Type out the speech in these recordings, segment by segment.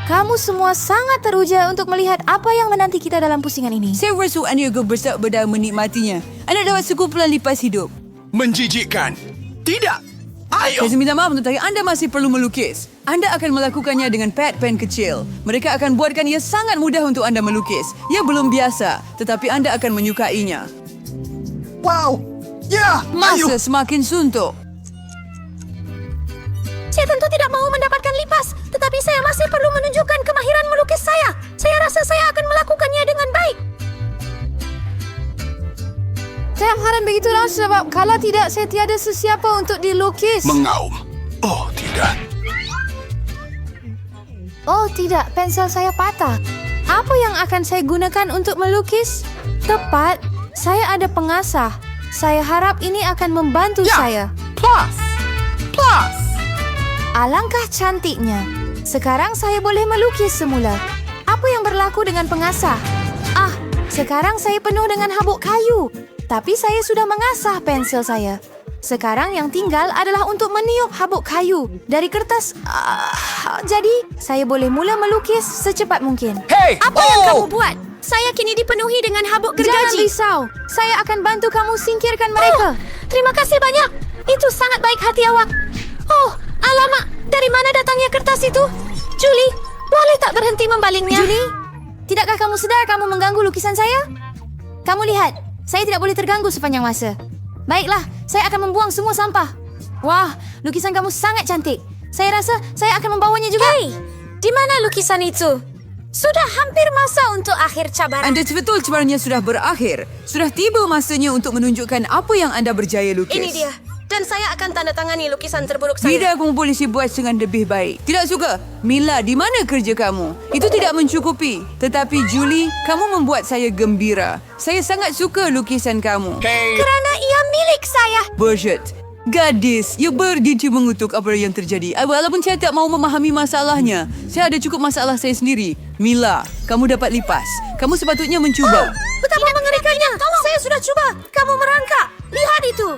Kamu semua sangat teruja untuk melihat apa yang menanti kita dalam pusingan ini. Saya rasa anda juga bersabar menikmatinya. Anda dapat sekumpulan lipas hidup. Menjijikkan. Tidak. Ayo. Saya minta maaf tetapi anda masih perlu melukis. Anda akan melakukannya dengan pad pen kecil. Mereka akan buatkan ia sangat mudah untuk anda melukis. Ia belum biasa, tetapi anda akan menyukainya. Wow. Ya. Masa semakin suntuk. Saya tentu tidak mau mendapatkan lipas, tetapi saya masih perlu menunjukkan kemahiran melukis saya. Saya rasa saya akan melakukannya dengan baik. Saya harap begitulah sebab kalau tidak saya tiada sesiapa untuk dilukis. Mengaum. Oh, tidak. Oh tidak, pensel saya patah. Apa yang akan saya gunakan untuk melukis? Tepat, saya ada pengasah. Saya harap ini akan membantu saya. Plus. Plus. Alangkah cantiknya. Sekarang saya boleh melukis semula. Apa yang berlaku dengan pengasah? Sekarang saya penuh dengan habuk kayu. Tapi saya sudah mengasah pensel saya. Sekarang yang tinggal adalah untuk meniup habuk kayu dari kertas. Jadi, saya boleh mula melukis secepat mungkin. Hey! Apa yang kamu buat? Saya kini dipenuhi dengan habuk gergaji. Jangan risau. Saya akan bantu kamu singkirkan mereka. Terima kasih banyak. Itu sangat baik hati awak. Oh, alamak. Dari mana datangnya kertas itu? Julie, boleh tak berhenti membalingnya? Julie, tidakkah kamu sedar kamu mengganggu lukisan saya? Kamu lihat, saya tidak boleh terganggu sepanjang masa. Baiklah, saya akan membuang semua sampah. Wah, lukisan kamu sangat cantik. Saya rasa saya akan membawanya juga. Hei, di mana lukisan itu? Sudah hampir masa untuk akhir cabaran. Anda betul cabarannya sudah berakhir. Sudah tiba masanya untuk menunjukkan apa yang anda berjaya lukis. Ini dia. Dan saya akan tanda tangani lukisan terburuk saya. Tidak, kamu boleh buat dengan lebih baik. Tidak suka. Mila, di mana kerja kamu? Itu tidak mencukupi. Tetapi Julie, kamu membuat saya gembira. Saya sangat suka lukisan kamu. Hey. Kerana ia milik saya. Bullshit. Gadis, ia begitu mengutuk apa yang terjadi. Walaupun saya tak mau memahami masalahnya. Saya ada cukup masalah saya sendiri. Mila, kamu dapat lipas. Kamu sepatutnya mencuba. Betapa mengerikannya. Saya sudah cuba. Kamu merangkak. Lihat itu.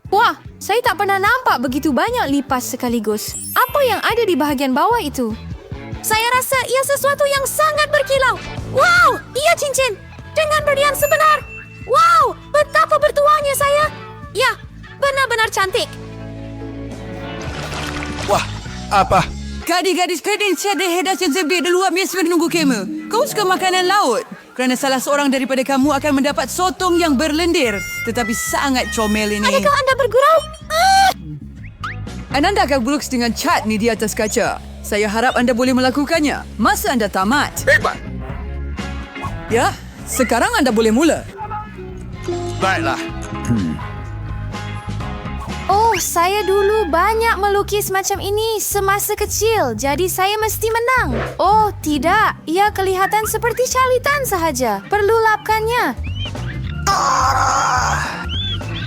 Wah, saya tak pernah nampak begitu banyak lipas sekaligus. Apa yang ada di bahagian bawah itu? Saya rasa ia sesuatu yang sangat berkilau. Wow, ia cincin dengan berlian sebenar. Wow, betapa bertuahnya saya. Ya, benar-benar cantik. Wah, apa? Gadis-gadis kredit saya ada hedas yang sebit di luar biasa menunggu kema. Kau suka makanan laut? Kerana salah seorang daripada kamu akan mendapat sotong yang berlendir. Tetapi sangat comel ini. Adakah anda bergurau? Anda akan berlukis dengan cat ni di atas kaca. Saya harap anda boleh melakukannya. Masa anda tamat. Hebat. Ya, sekarang anda boleh mula. Baiklah. Oh, saya dulu banyak melukis macam ini semasa kecil. Jadi saya mesti menang. Oh, tidak. Ia kelihatan seperti calitan sahaja. Perlu lapkannya.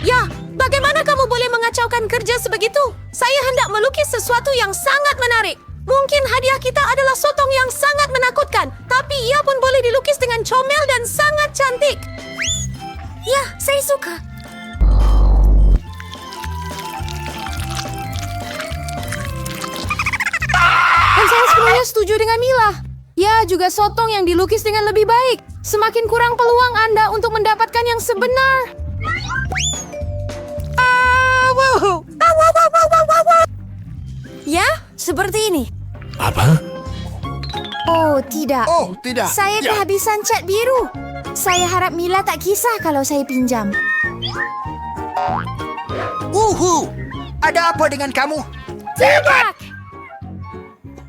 Ya, bagaimana kamu boleh mengacaukan kerja sebegitu? Saya hendak melukis sesuatu yang sangat menarik. Mungkin hadiah kita adalah sotong yang sangat menakutkan. Tapi ia pun boleh dilukis dengan comel dan sangat cantik. Ya, saya suka. Dan saya sepenuhnya setuju dengan Mila. Ya, juga sotong yang dilukis dengan lebih baik. Semakin kurang peluang Anda untuk mendapatkan yang sebenar. Ya, seperti ini. Apa? Oh, tidak. Oh, tidak. Saya Ya. kehabisan cat biru. Saya harap Mila tak kisah kalau saya pinjam. Ada apa dengan kamu? Tidak.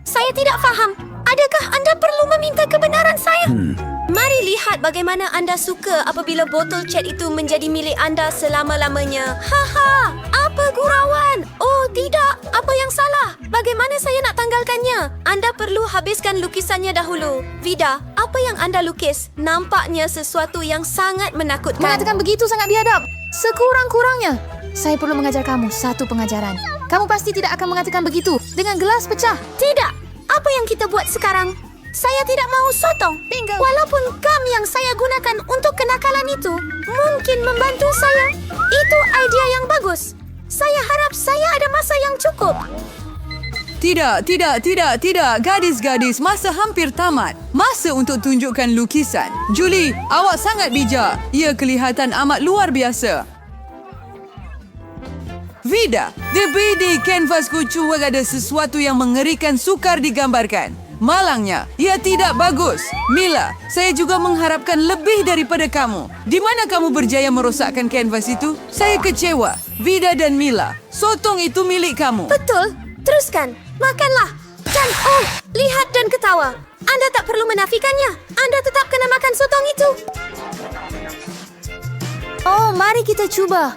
Saya tidak faham. Adakah anda perlu meminta kebenaran saya? Mari lihat bagaimana anda suka apabila botol cat itu menjadi milik anda selama-lamanya. Haha, apa gurauan? Oh tidak, apa yang salah? Bagaimana saya nak tanggalkannya? Anda perlu habiskan lukisannya dahulu. Vida, apa yang anda lukis nampaknya sesuatu yang sangat menakutkan. Mengatakan begitu sangat biadab. Sekurang-kurangnya, saya perlu mengajar kamu satu pengajaran. Kamu pasti tidak akan mengatakan begitu dengan gelas pecah. Tidak, apa yang kita buat sekarang? Saya tidak mau sotong. Bingo. Walaupun gam yang saya gunakan untuk kenakalan itu mungkin membantu saya. Itu idea yang bagus. Saya harap saya ada masa yang cukup. Tidak. Gadis-gadis, masa hampir tamat. Masa untuk tunjukkan lukisan. Julie, awak sangat bijak. Ia kelihatan amat luar biasa. Vida, di bidi kanvasku cuba ada sesuatu yang mengerikan sukar digambarkan. Malangnya, ia tidak bagus. Mila, saya juga mengharapkan lebih daripada kamu. Di mana kamu berjaya merosakkan kanvas itu? Saya kecewa. Vida dan Mila, sotong itu milik kamu. Betul. Teruskan. Makanlah. Dan lihat dan ketawa. Anda tak perlu menafikannya. Anda tetap kena makan sotong itu. Oh, mari kita cuba.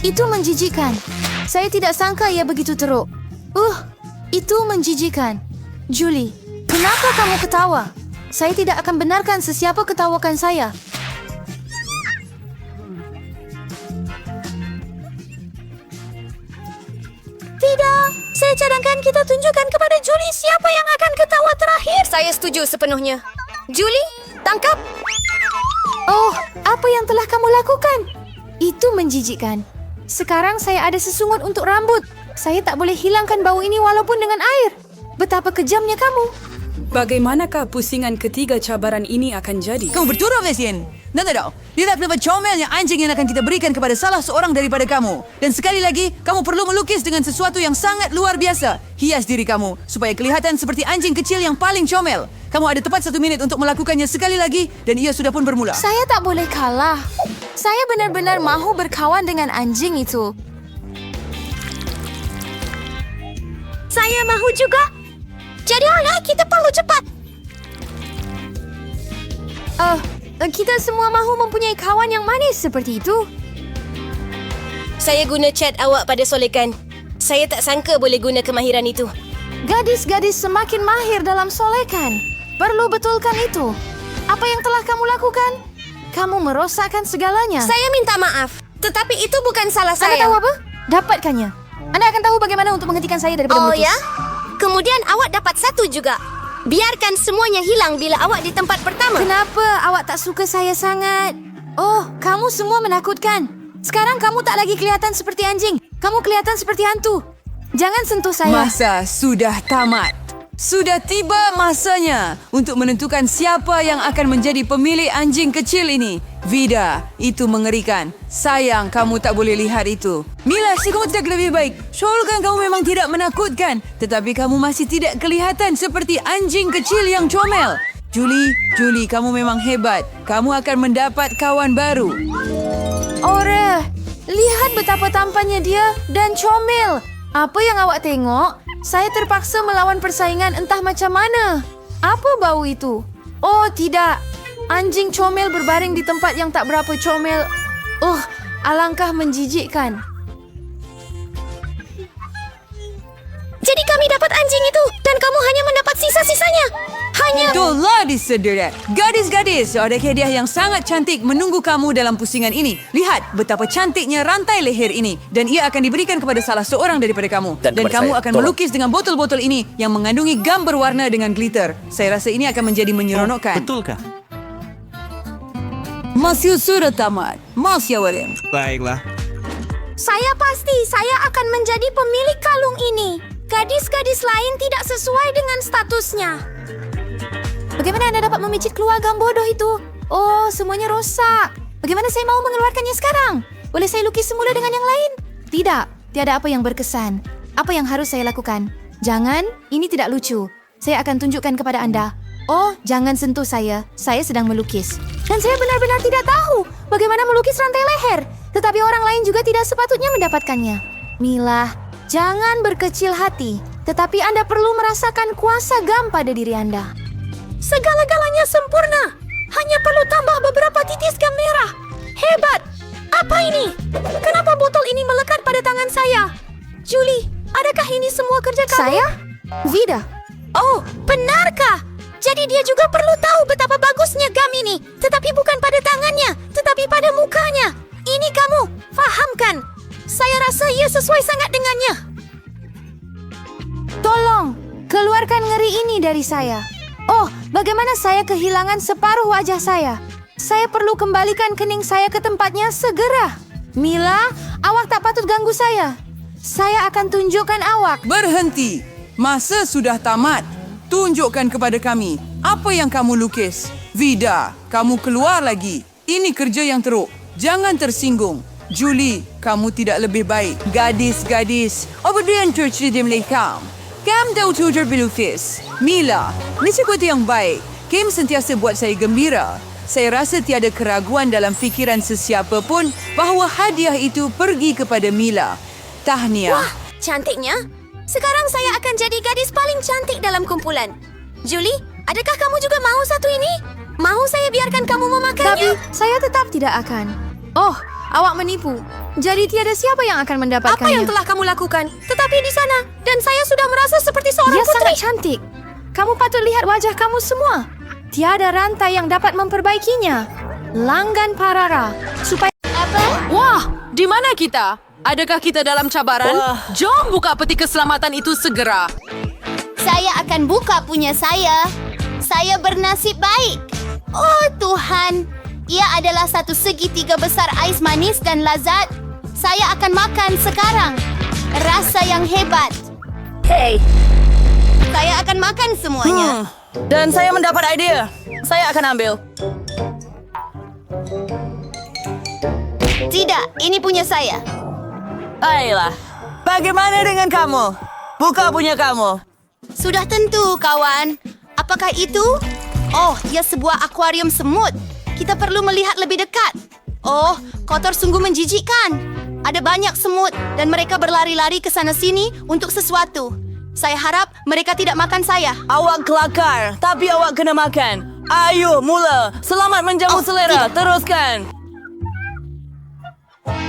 Itu menjijikkan. Saya tidak sangka ia begitu teruk. Itu menjijikkan. Julie, kenapa kamu ketawa? Saya tidak akan benarkan sesiapa ketawakan saya. Tidak. Saya cadangkan kita tunjukkan kepada Julie siapa yang akan ketawa terakhir. Saya setuju sepenuhnya. Julie, tangkap. Oh, apa yang telah kamu lakukan? Itu menjijikkan. Sekarang saya ada sesungut untuk rambut. Saya tak boleh hilangkan bau ini walaupun dengan air. Betapa kejamnya kamu. Bagaimanakah pusingan ketiga cabaran ini akan jadi? Kamu berturut, Mesin. Tak tahu. Lihat berapa comelnya anjing yang akan kita berikan kepada salah seorang daripada kamu. Dan sekali lagi, kamu perlu melukis dengan sesuatu yang sangat luar biasa. Hias diri kamu supaya kelihatan seperti anjing kecil yang paling comel. Kamu ada tepat 1 minit untuk melakukannya sekali lagi dan ia sudah pun bermula. Saya tak boleh kalah. Saya benar-benar mahu berkawan dengan anjing itu. Saya mahu juga. Jadi ayolah, kita perlu cepat. Kita semua mahu mempunyai kawan yang manis seperti itu. Saya guna cat awak pada solekan. Saya tak sangka boleh guna kemahiran itu. Gadis-gadis semakin mahir dalam solekan. Perlu betulkan itu. Apa yang telah kamu lakukan? Kamu merosakkan segalanya. Saya minta maaf. Tetapi itu bukan salah Anda saya. tahu apa? Dapatkannya. Anda akan tahu bagaimana untuk menghentikan saya daripada Oh melukis. ya? Kemudian awak dapat 1 juga. Biarkan semuanya hilang bila awak di tempat pertama. Kenapa awak tak suka saya sangat? Oh, kamu semua menakutkan. Sekarang kamu tak lagi kelihatan seperti anjing. Kamu kelihatan seperti hantu. Jangan sentuh saya. Masa sudah tamat. Sudah tiba masanya untuk menentukan siapa yang akan menjadi pemilik anjing kecil ini. Vida, itu mengerikan. Sayang, kamu tak boleh lihat itu. Mila, si kamu tidak lebih baik. Syurga kan kamu memang tidak menakutkan. Tetapi kamu masih tidak kelihatan seperti anjing kecil yang comel. Julie, kamu memang hebat. Kamu akan mendapat kawan baru. Ore, lihat betapa tampannya dia dan comel. Apa yang awak tengok? Saya terpaksa melawan persaingan entah macam mana. Apa bau itu? Oh, tidak. Anjing comel berbaring di tempat yang tak berapa comel. Alangkah menjijikkan. Jadi kami dapat anjing itu dan kamu hanya mendapat sisa-sisanya. Itulah disedera. Gadis-gadis, ada hadiah yang sangat cantik menunggu kamu dalam pusingan ini. Lihat betapa cantiknya rantai leher ini. Dan ia akan diberikan kepada salah seorang daripada kamu. Dan kepada kamu saya. akan Tolong. melukis dengan botol-botol ini yang mengandungi gam berwarna dengan glitter. Saya rasa ini akan menjadi menyeronokkan. Betulkah? Masih sudah tamat. Masih awalnya. Baiklah. Saya pasti saya akan menjadi pemilik kalung ini. Gadis-gadis lain tidak sesuai dengan statusnya. Bagaimana Anda dapat memicit keluar gam bodoh itu? Oh, semuanya rosak. Bagaimana saya mau mengeluarkannya sekarang? Boleh saya lukis semula dengan yang lain? Tidak, tiada apa yang berkesan. Apa yang harus saya lakukan? Jangan, ini tidak lucu. Saya akan tunjukkan kepada Anda. Oh, jangan sentuh saya. Saya sedang melukis. Dan saya benar-benar tidak tahu bagaimana melukis rantai leher. Tetapi orang lain juga tidak sepatutnya mendapatkannya. Mila, jangan berkecil hati. Tetapi Anda perlu merasakan kuasa gam pada diri Anda. Segala-galanya sempurna. Hanya perlu tambah beberapa titis gam merah. Hebat. Apa ini? Kenapa botol ini melekat pada tangan saya? Julie, adakah ini semua kerja kamu? Saya? Vida. Oh, benarkah? Jadi dia juga perlu tahu betapa bagusnya gam ini. Tetapi bukan pada tangannya, tetapi pada mukanya. Ini kamu, fahamkan? Saya rasa ia sesuai sangat dengannya. Tolong, keluarkan ngeri ini dari saya. Oh, bagaimana saya kehilangan separuh wajah saya? Saya perlu kembalikan kening saya ke tempatnya segera. Mila, awak tak patut ganggu saya. Saya akan tunjukkan awak. Berhenti. Masa sudah tamat. Tunjukkan kepada kami apa yang kamu lukis. Vida, kamu keluar lagi. Ini kerja yang teruk. Jangan tersinggung. Julie, kamu tidak lebih baik. Gadis-gadis, apa dia yang terceri mereka? Kamu tahu tutur pelukis. Mila, ini sesuatu yang baik. Kim sentiasa buat saya gembira. Saya rasa tiada keraguan dalam fikiran sesiapa pun bahawa hadiah itu pergi kepada Mila. Tahniah. Wah, cantiknya. Sekarang saya akan jadi gadis paling cantik dalam kumpulan. Julie, adakah kamu juga mahu satu ini? Mahu saya biarkan kamu Tapi memakannya? saya tetap tidak akan. Oh, awak menipu. Jadi tiada siapa yang akan mendapatkannya. Apa yang telah kamu lakukan? Tetapi di sana, dan saya sudah merasa seperti seorang Dia putri. sangat cantik. Kamu patut lihat wajah kamu semua. Tiada rantai yang dapat memperbaikinya. Langgan Parara. Supaya... Wah, di mana kita? Adakah kita dalam cabaran? Jom buka peti keselamatan itu segera. Saya akan buka punya saya. Saya bernasib baik. Oh Tuhan, ia adalah satu segitiga besar ais manis dan lazat. Saya akan makan sekarang. Rasa yang hebat. Hey. Saya akan makan semuanya. Dan saya mendapat idea. Saya akan ambil. Tidak, ini punya saya. Baiklah. Bagaimana dengan kamu? Buka punya kamu. Sudah tentu, kawan. Apakah itu? Oh, ia sebuah akuarium semut. Kita perlu melihat lebih dekat. Oh, kotor sungguh menjijikkan. Ada banyak semut dan mereka berlari-lari ke sana-sini untuk sesuatu. Saya harap mereka tidak makan saya. Awak kelakar, tapi awak kena makan. Ayo, mula. Selamat menjamu selera. Teruskan.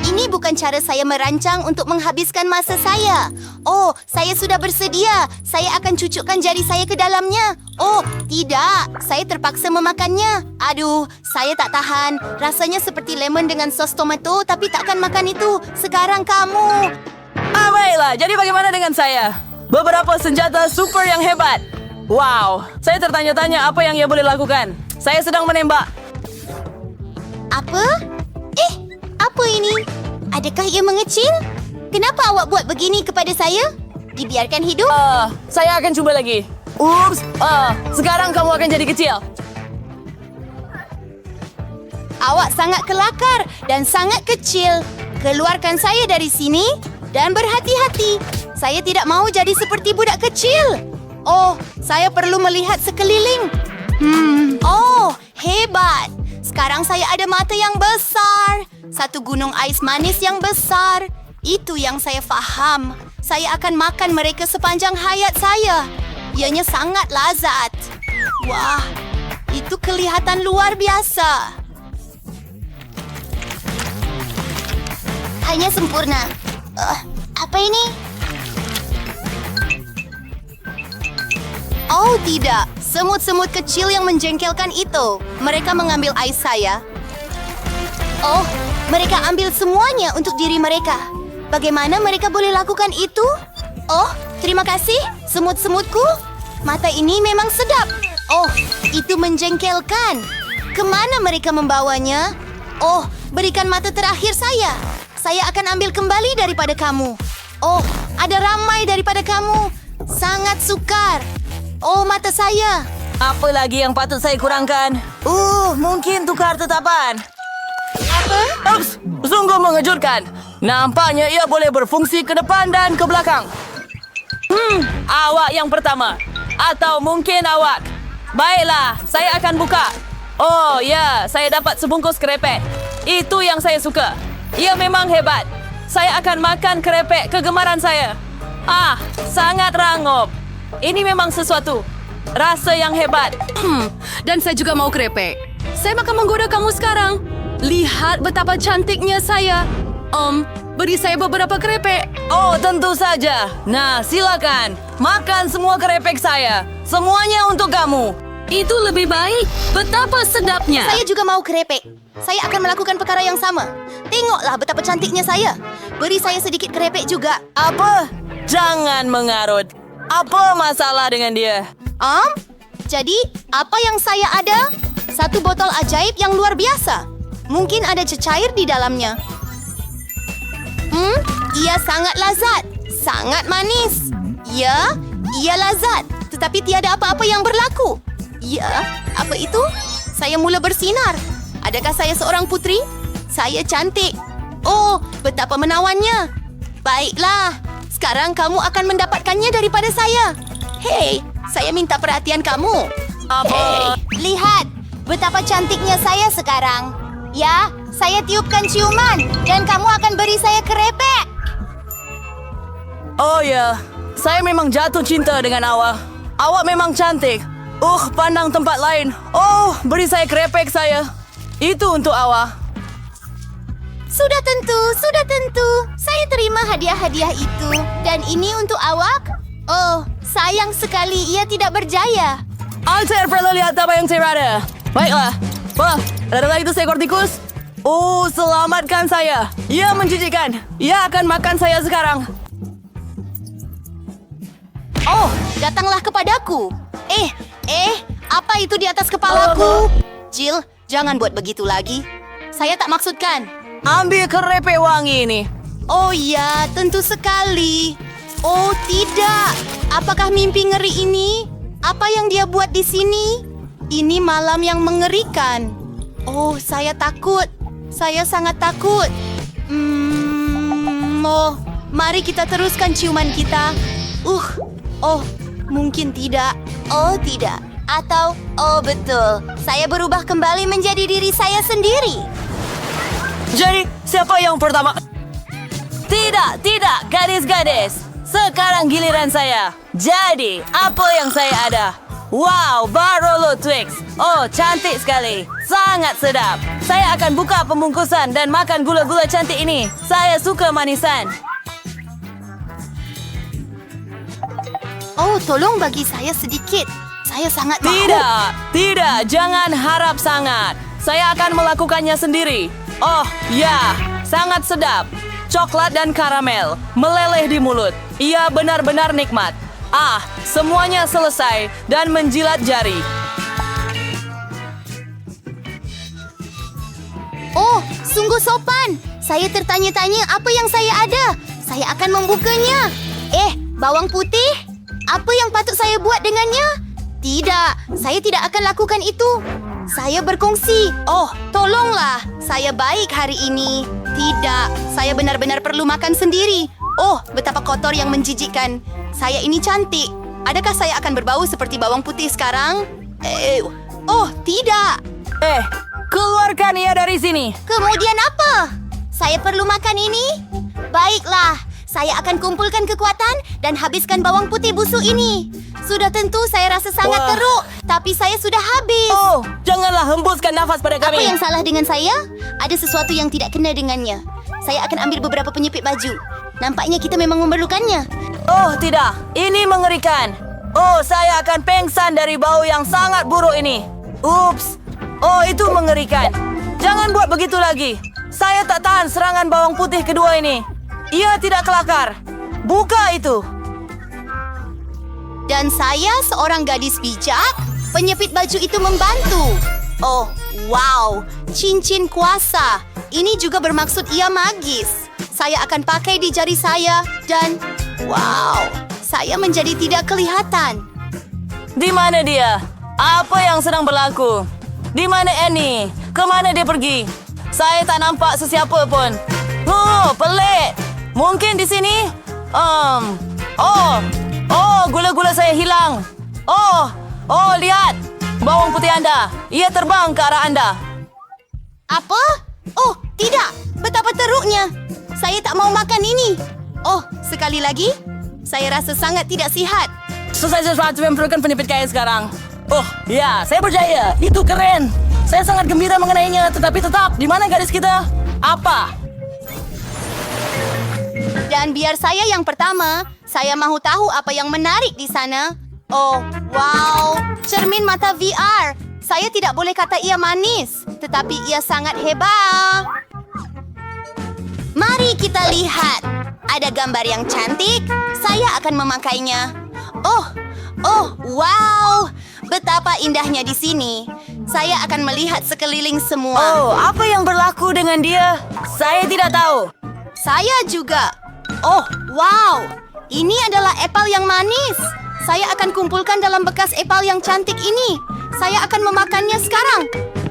Ini bukan cara saya merancang untuk menghabiskan masa saya. Oh, saya sudah bersedia. Saya akan cucukkan jari saya ke dalamnya. Oh, tidak. Saya terpaksa memakannya. Aduh, saya tak tahan. Rasanya seperti lemon dengan sos tomato, tapi takkan makan itu. Sekarang kamu. Baiklah. Jadi bagaimana dengan saya? Beberapa senjata super yang hebat. Wow. Saya tertanya-tanya apa yang ia boleh lakukan. Saya sedang menembak. Apa? Apa ini? Adakah ia mengecil? Kenapa awak buat begini kepada saya? Dibiarkan hidup? Saya akan cuba lagi. Ups. Sekarang kamu akan jadi kecil. Awak sangat kelakar dan sangat kecil. Keluarkan saya dari sini dan berhati-hati. Saya tidak mau jadi seperti budak kecil. Oh, saya perlu melihat sekeliling. Oh, hebat. Sekarang saya ada mata yang besar. Satu gunung ais manis yang besar. Itu yang saya faham. Saya akan makan mereka sepanjang hayat saya. Ianya sangat lazat. Wah, itu kelihatan luar biasa. Hanya sempurna. Apa ini? Oh tidak, semut-semut kecil yang menjengkelkan itu. Mereka mengambil ais saya. Oh, mereka ambil semuanya untuk diri mereka. Bagaimana mereka boleh lakukan itu? Oh, terima kasih, semut-semutku. Mata ini memang sedap. Oh, itu menjengkelkan. Kemana mereka membawanya? Oh, berikan mata terakhir saya. Saya akan ambil kembali daripada kamu. Oh, ada ramai daripada kamu. Sangat sukar. Oh, mata saya. Apa lagi yang patut saya kurangkan? Mungkin tukar tetapan. Apa? Ups, sungguh mengejutkan. Nampaknya ia boleh berfungsi ke depan dan ke belakang. Awak yang pertama. Atau mungkin awak. Baiklah, saya akan buka. Oh ya, saya dapat sebungkus kerepek. Itu yang saya suka. Ia memang hebat. Saya akan makan kerepek kegemaran saya. Sangat rangup. Ini memang sesuatu. Rasa yang hebat. Dan saya juga mau kerepek. Saya akan menggoda kamu sekarang. Lihat betapa cantiknya saya. Beri saya beberapa kerepek. Oh, tentu saja. Nah, silakan. Makan semua kerepek saya. Semuanya untuk kamu. Itu lebih baik. Betapa sedapnya. Saya juga mau kerepek. Saya akan melakukan perkara yang sama. Tengoklah betapa cantiknya saya. Beri saya sedikit kerepek juga. Apa? Jangan mengarut. Apa masalah dengan dia? Jadi, apa yang saya ada? Satu botol ajaib yang luar biasa. Mungkin ada cecair di dalamnya. Ia sangat lazat, sangat manis. Ya, ia lazat, tetapi tiada apa-apa yang berlaku. Ya, apa itu? Saya mula bersinar. Adakah saya seorang putri? Saya cantik. Oh, betapa menawannya. Baiklah, sekarang kamu akan mendapatkannya daripada saya. Hei, saya minta perhatian kamu. Apa? Hei, lihat betapa cantiknya saya sekarang. Ya, saya tiupkan ciuman dan kamu akan beri saya kerepek. Oh ya, saya memang jatuh cinta dengan awak. Awak memang cantik. Pandang tempat lain. Oh, beri saya kerepek saya. Itu untuk awak. Sudah tentu. Saya terima hadiah-hadiah itu. Dan ini untuk awak. Oh, sayang sekali ia tidak berjaya. Saya perlu lihat apa yang saya ada. Baiklah. Adalah itu seekor tikus? Oh, selamatkan saya. Ia menjijikkan. Ia akan makan saya sekarang. Oh, datanglah kepadaku. Apa itu di atas kepalaku? Jill, jangan buat begitu lagi. Saya tak maksudkan. Ambil kerepek wangi ini. Oh ya, tentu sekali. Oh tidak, apakah mimpi ngeri ini? Apa yang dia buat di sini? Ini malam yang mengerikan. Oh, saya takut. Saya sangat takut. Oh, mari kita teruskan ciuman kita. Oh, mungkin tidak. Oh tidak. Atau, oh betul. Saya berubah kembali menjadi diri saya sendiri. Jadi, siapa yang pertama? Tidak, gadis-gadis. Sekarang giliran saya. Jadi, apa yang saya ada? Wow, Barolo Twix. Oh, cantik sekali. Sangat sedap. Saya akan buka pembungkusan dan makan gula-gula cantik ini. Saya suka manisan. Oh, tolong bagi saya sedikit. Saya sangat mahu. Tidak, jangan harap sangat. Saya akan melakukannya sendiri. Oh, ya, sangat sedap. Coklat dan karamel meleleh di mulut. Ia benar-benar nikmat. Semuanya selesai dan menjilat jari. Oh, sungguh sopan. Saya tertanya-tanya apa yang saya ada. Saya akan membukanya. Bawang putih? Apa yang patut saya buat dengannya? Tidak, saya tidak akan lakukan itu. Saya berkongsi. Oh, tolonglah. Saya baik hari ini. Tidak, saya benar-benar perlu makan sendiri. Oh, betapa kotor yang menjijikkan. Saya ini cantik. Adakah saya akan berbau seperti bawang putih sekarang? Oh, tidak. Keluarkan ia dari sini. Kemudian apa? Saya perlu makan ini? Baiklah, saya akan kumpulkan kekuatan dan habiskan bawang putih busuk ini. Sudah tentu saya rasa sangat teruk, tapi saya sudah habis. Oh, janganlah hembuskan nafas pada Apa kami. yang salah dengan saya? Ada sesuatu yang tidak kena dengannya. Saya akan ambil beberapa penyepit baju. Nampaknya kita memang memerlukannya. Oh, tidak. Ini mengerikan. Oh, saya akan pengsan dari bau yang sangat buruk ini. Ups. Oh, itu mengerikan. Jangan buat begitu lagi. Saya tak tahan serangan bawang putih kedua ini. Ia tidak kelakar. Buka itu. Dan saya seorang gadis bijak, penyepit baju itu membantu. Oh, wow, cincin kuasa. Ini juga bermaksud ia magis. Saya akan pakai di jari saya dan wow, saya menjadi tidak kelihatan. Di mana dia? Apa yang sedang berlaku? Di mana Annie? Kemana dia pergi? Saya tak nampak sesiapa pun. Oh, pelik. Mungkin di sini? Gula-gula saya hilang. Oh, lihat. Bawang putih Anda. Ia terbang ke arah Anda. Apa? Oh, tidak. Betapa teruknya. Saya tak mau makan ini. Oh, sekali lagi. Saya rasa sangat tidak sihat. Selesai sesuatu yang perlukan penyepit kain sekarang. Oh, ya, saya berjaya. Itu keren. Saya sangat gembira mengenainya, tetapi tetap, di mana gadis kita? Apa? Dan biar saya yang pertama, saya mahu tahu apa yang menarik di sana. Oh, wow, cermin mata VR. Saya tidak boleh kata ia manis, tetapi ia sangat hebat. Mari kita lihat. Ada gambar yang cantik, saya akan memakainya. Oh, wow, betapa indahnya di sini. Saya akan melihat sekeliling semua. Oh, apa yang berlaku dengan dia? Saya tidak tahu. Saya juga. Oh, wow! Ini adalah apel yang manis. Saya akan kumpulkan dalam bekas apel yang cantik ini. Saya akan memakannya sekarang.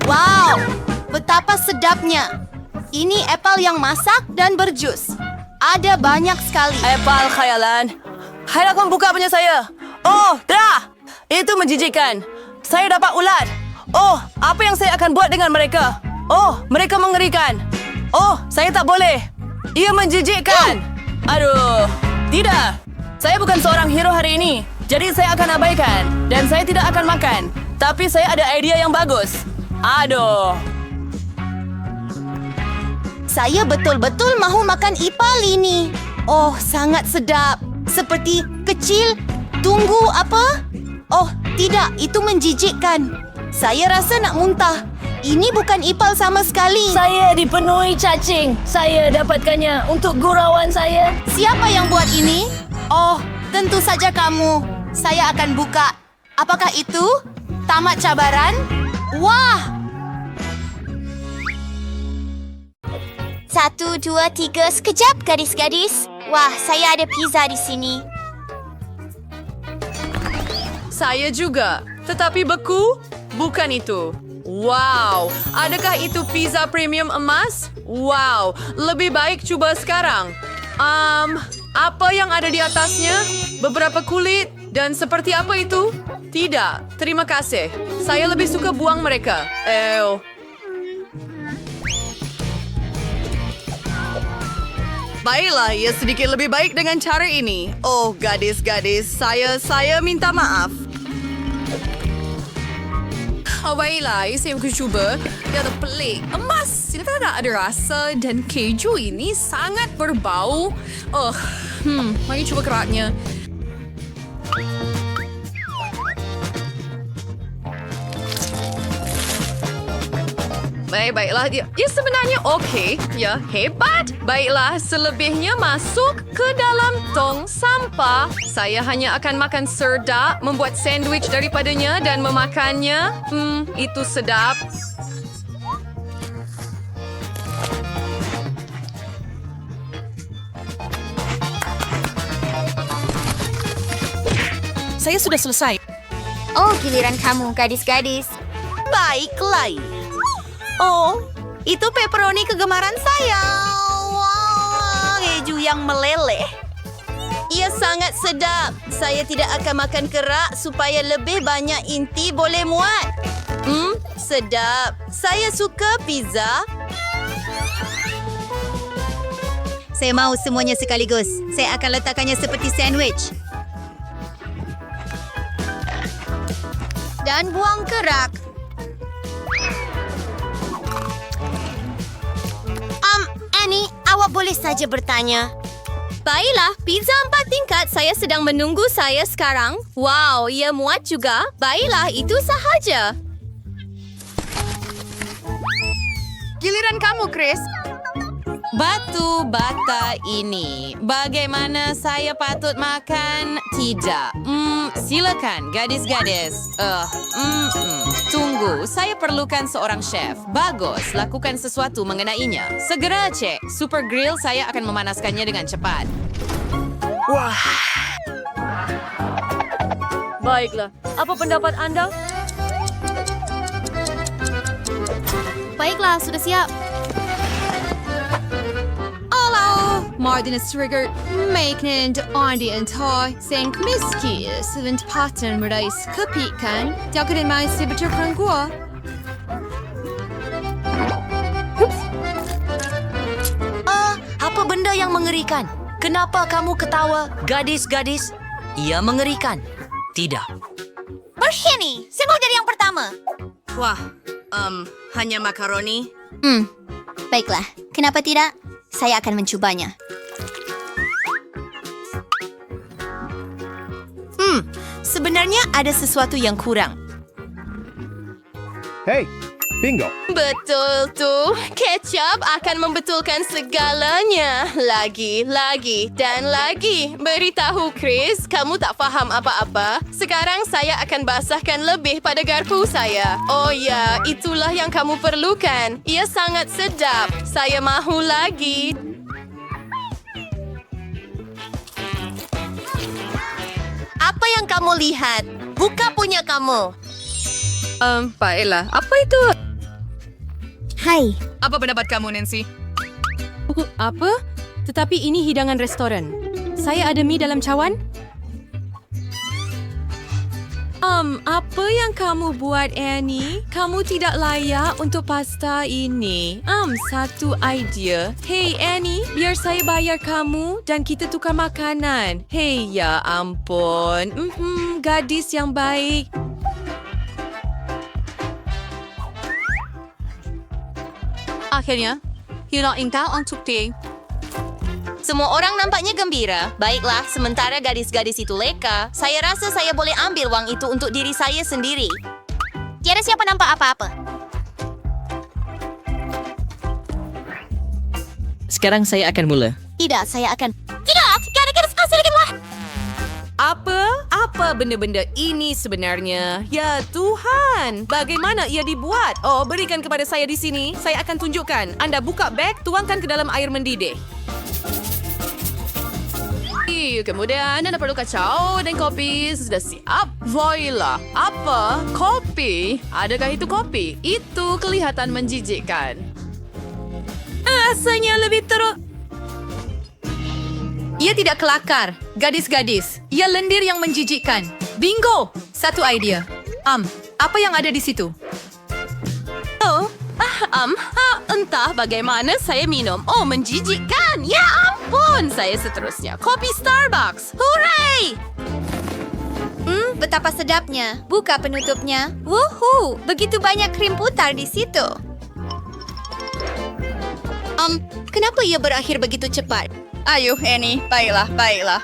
Wow! Betapa sedapnya. Ini apel yang masak dan berjus. Ada banyak sekali. Apel khayalan. Hai, aku buka punya saya. Oh, tidak. Itu menjijikkan. Saya dapat ulat. Oh, apa yang saya akan buat dengan mereka? Oh, mereka mengerikan. Oh, saya tak boleh. Ia menjijikkan. Aduh, tidak. Saya bukan seorang hero hari ini. Jadi saya akan abaikan. Dan saya tidak akan makan. Tapi saya ada idea yang bagus. Aduh. Saya betul-betul mahu makan ipal ini. Oh, sangat sedap. Seperti kecil. Tunggu, apa? Oh, tidak. Itu menjijikkan. Saya rasa nak muntah. Ini bukan ipal sama sekali. Saya dipenuhi cacing. Saya dapatkannya untuk gurauan saya. Siapa yang buat ini? Oh, tentu saja kamu. Saya akan buka. Apakah itu? Tamat cabaran? Wah! 1, 2, 3, sekejap gadis-gadis. Wah, saya ada pizza di sini. Saya juga. Tetapi beku? Bukan itu. Wow, adakah itu pizza premium emas? Wow, lebih baik cuba sekarang. Apa yang ada di atasnya? Beberapa kulit dan seperti apa itu? Tidak, terima kasih. Saya lebih suka buang mereka. Baiklah, ia sedikit lebih baik dengan cara ini. Oh, gadis-gadis, saya minta maaf. Baiklah, saya akan cuba. Dia ada pelik. Emas, ini tak ada rasa dan keju ini sangat berbau. Mari cuba keratnya. Baiklah, dia sebenarnya okey. Ya, hebat. Baiklah, selebihnya masuk ke dalam tong sampah. Saya hanya akan makan serdak, membuat sandwich daripadanya dan memakannya. Itu sedap. Saya sudah selesai. Oh, giliran kamu, gadis-gadis. Baiklah. Oh, itu pepperoni kegemaran saya. Wow, keju yang meleleh. Ia sangat sedap. Saya tidak akan makan kerak supaya lebih banyak inti boleh muat. Sedap. Saya suka pizza. Saya mahu semuanya sekaligus. Saya akan letakkannya seperti sandwich. Dan buang kerak. Annie, awak boleh saja bertanya. Baiklah, pizza 4 tingkat saya sedang menunggu saya sekarang. Wow, ia muat juga. Baiklah, itu sahaja. Giliran kamu, Chris. Batu bata ini. Bagaimana saya patut makan? Tidak. Silakan, gadis-gadis. Tunggu, saya perlukan seorang chef. Bagus, lakukan sesuatu mengenainya. Segera cek. Super Grill saya akan memanaskannya dengan cepat. Baiklah, apa pendapat Anda? Baiklah, sudah siap. Mardin's trigger maken Andy and Toy saying miski silent pattern merais kepikan dia akan main si bercerkan gua. Apa benda yang mengerikan? Kenapa kamu ketawa, gadis-gadis? Ia mengerikan. Tidak. Berhini, saya mau jadi yang pertama. Wah, hanya makaroni. Baiklah, kenapa tidak? Saya akan mencobanya. Sebenarnya ada sesuatu yang kurang. Hey, bingo. Betul tuh, kecap akan membetulkan segalanya. Lagi, dan lagi. Beritahu Chris, kamu tak faham apa-apa. Sekarang saya akan basahkan lebih pada garpu saya. Oh ya, itulah yang kamu perlukan. Ia sangat sedap. Saya mahu lagi. Apa yang kamu lihat? Buka punya kamu. Baiklah. Apa itu? Hai. Apa pendapat kamu, Nancy? Apa? Tetapi ini hidangan restoran. Saya ada mie dalam cawan. Apa yang kamu buat, Annie? Kamu tidak layak untuk pasta ini. Satu idea. Hey, Annie, biar saya bayar kamu dan kita tukar makanan. Hey, ya ampun. Gadis yang baik. Akhirnya, hilang engkau untuk tea. Semua orang nampaknya gembira. Baiklah, sementara gadis-gadis itu leka, saya rasa saya boleh ambil wang itu untuk diri saya sendiri. Tiada siapa nampak apa-apa. Sekarang saya akan mula. Tidak, saya akan... Tidak, gadis-gadis hasilkanlah. Apa benda-benda ini sebenarnya? Ya Tuhan, bagaimana ia dibuat? Oh, berikan kepada saya di sini. Saya akan tunjukkan. Anda buka beg, tuangkan ke dalam air mendidih. Kemudian Anda perlu kacau dan kopi sudah siap. Voila. Apa? Kopi? Adakah itu kopi? Itu kelihatan menjijikkan. Rasanya lebih teruk. Ia tidak kelakar. Gadis-gadis. Ia lendir yang menjijikkan. Bingo! Satu idea. Apa yang ada di situ? Entah bagaimana saya minum. Oh, menjijikkan. Ya ampun. Saya seterusnya. Kopi Starbucks. Hooray! Betapa sedapnya. Buka penutupnya. Wuhu, begitu banyak krim putar di situ. Kenapa ia berakhir begitu cepat? Ayo, Annie. Baiklah.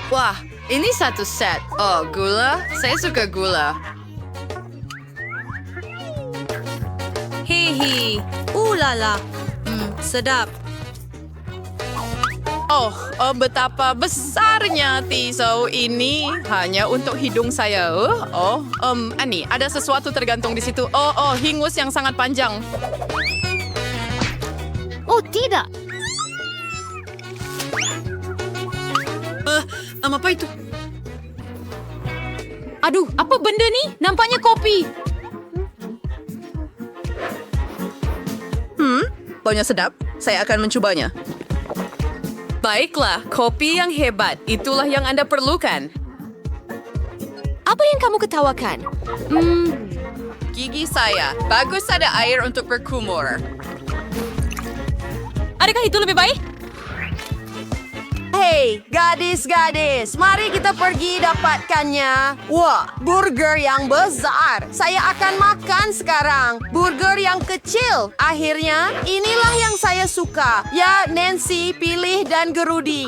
Wah, ini satu set. Oh, gula? Saya suka gula. Hehe. Ulala. Sedap. Oh, betapa besarnya tisu ini hanya untuk hidung saya. Annie, ada sesuatu tergantung di situ. Hingus yang sangat panjang. Oh, tidak. Apa itu? Aduh, apa benda ni? Nampaknya kopi. Baunya sedap. Saya akan mencobanya. Baiklah, kopi yang hebat. Itulah yang Anda perlukan. Apa yang kamu ketawakan? Gigi saya. Bagus ada air untuk berkumur. Adakah itu lebih baik? Hei, gadis-gadis, mari kita pergi dapatkannya. Wah, burger yang besar. Saya akan makan sekarang. Burger yang kecil. Akhirnya, inilah yang saya suka. Ya, Nancy, pilih dan gerudi.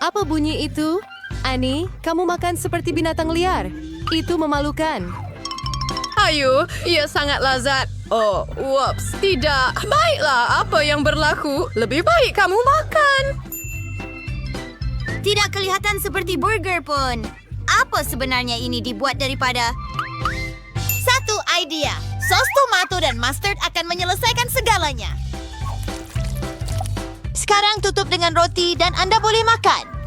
Apa bunyi itu? Annie, kamu makan seperti binatang liar. Itu memalukan. Ayo, ia sangat lazat. Oh, whoops. Tidak. Baiklah, apa yang berlaku? Lebih baik kamu makan. Tidak kelihatan seperti burger pun. Apa sebenarnya ini dibuat daripada? Satu idea. Sos tomato dan mustard akan menyelesaikan segalanya. Sekarang tutup dengan roti dan Anda boleh makan.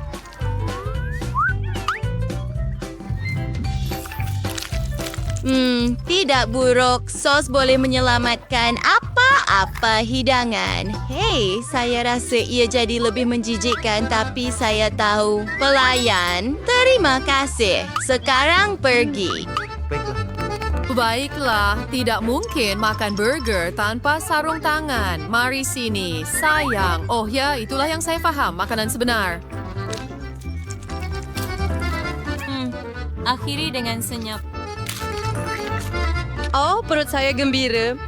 Tidak buruk. Sos boleh menyelamatkan apa-apa hidangan. Hei, saya rasa ia jadi lebih menjijikkan tapi saya tahu. Pelayan, terima kasih. Sekarang pergi. Baiklah, tidak mungkin makan burger tanpa sarung tangan. Mari sini, sayang. Oh ya, itulah yang saya faham, makanan sebenar. Akhiri dengan senyap. Oh, perut saya gembira.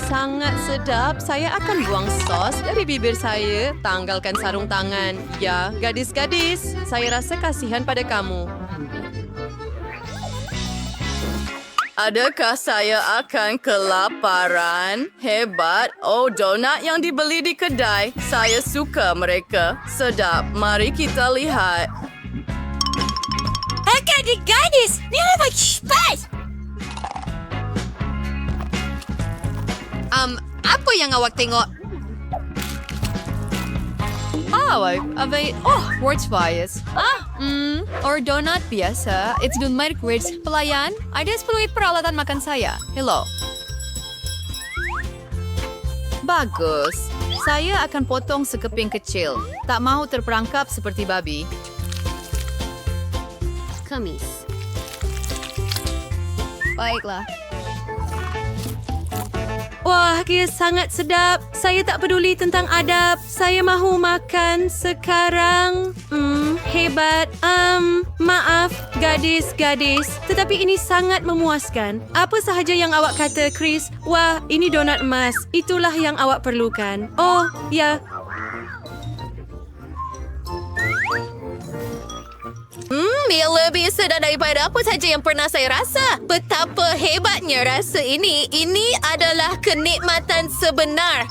Sangat sedap. Saya akan buang sos dari bibir saya. Tanggalkan sarung tangan. Ya, gadis-gadis, saya rasa kasihan pada kamu. Adakah saya akan kelaparan? Hebat. Oh, donat yang dibeli di kedai. Saya suka mereka. Sedap. Mari kita lihat. Gadis, ni lebih cepat. Apa yang awak tengok? Words bias. Or donut biasa. It's numeric words. Pelayan, ada 10 peralatan makan saya. Hello. Bagus. Saya akan potong sekeping kecil. Tak mahu terperangkap seperti babi. Kamis. Baiklah. Wah, dia sangat sedap. Saya tak peduli tentang adab. Saya mahu makan sekarang. Hebat. Maaf, gadis-gadis. Tetapi ini sangat memuaskan. Apa sahaja yang awak kata, Chris? Wah, ini donat emas. Itulah yang awak perlukan. Oh, ya. Ia lebih sedap daripada apa saja yang pernah saya rasa. Betapa hebatnya rasa ini. Ini adalah kenikmatan sebenar.